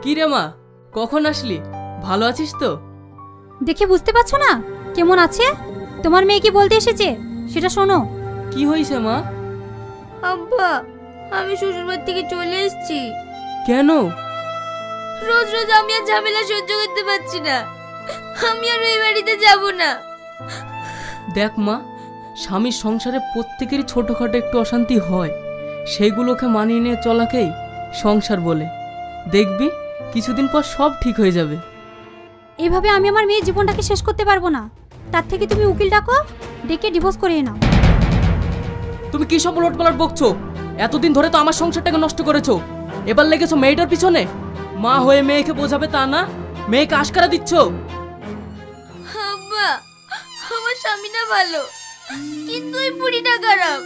কি রে মা, কখন আসলি? ভালো আছিস তো? দেখে বুঝতে পারছো না কেমন আছে? তোমার মেয়ে কি বলতে এসেছে সেটা শোনো। কি হয়েছে মা? আব্বা, আমি শ্বশুরবাড়ি থেকে চলে এসেছি। কেন? রোজ রোজ আমি আর ঝামেলা সহ্য করতে পারছি না। আমি আর ওই বাড়িতে যাব না। দেখ মা, স্বামীর সংসারে প্রত্যেকেরই ছোটখাটো একটু অশান্তি হয়, সেইগুলোকে মানিয়ে নিয়ে চলাকেই সংসার বলে। দেখবি কিছুদিন পর সব ঠিক হয়ে যাবে। এইভাবে আমি আমার মেয়ের জীবনটাকে শেষ করতে পারবো না। তার থেকে তুমি উকিল ডাকো, ডেকে ডিভোর্স করিয়ে নাও। তুমি কি সব উলটপালট বকছো? এতদিন ধরে তো আমার সংসারটাকে নষ্ট করেছো, এবার লেগেছো মেয়েটার পিছনে। মা হয়ে মেয়েকে বোঝাবে তা না, মেয়েকে আশকারা দিচ্ছ। আব্বা, আমার স্বামীটা ভালো, কিন্তু ওই বুড়িটা খারাপ।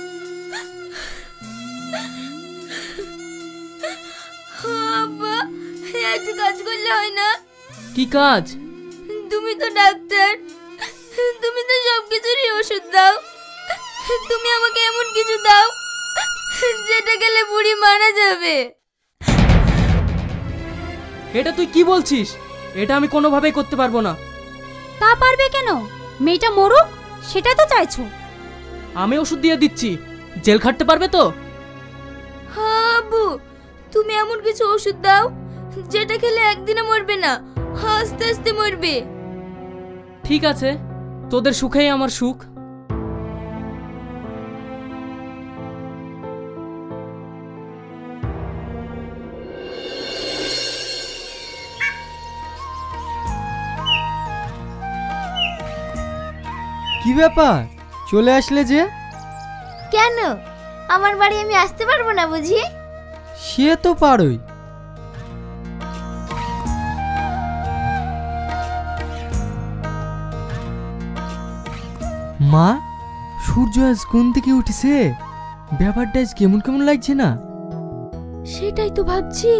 আব্বা, একটা কাজ করলে হয় না? কি কাজ? তুমি তো ডাক্তার, তুমি তো সব কিছুরই ওষুধ দাও। তুমি আমাকে এমন কিছু দাও যেটা গেলে বুড়ি মারা যাবে। এটা তুই কি বলছিস? এটা আমি কোনোভাবেই করতে পারবো না। তা পারবে কেন? মেয়েটা মরুক সেটাই তো চাইছো। আমি ওষুধ দিয়ে দিচ্ছি, জেল খাটতে পারবে তো? হ্যাঁ আব্বু, তুমি এমন কিছু ওষুধ দাও যেটা খেলে একদিনে মরবে না, আস্তে আস্তে মরবে। ঠিক আছে, তোদের সুখেই আমার সুখ। কি ব্যাপার, চলে আসলে যে? কেন, আমার বাড়ি আমি আসতে পারবো না বুঝি? সে তো পারোই। মা, সূর্য আজ কোন থেকে উঠেছে? ব্যাপারটা আজ কেমন কেমন লাগছে না? সেটাই তো ভাবছি।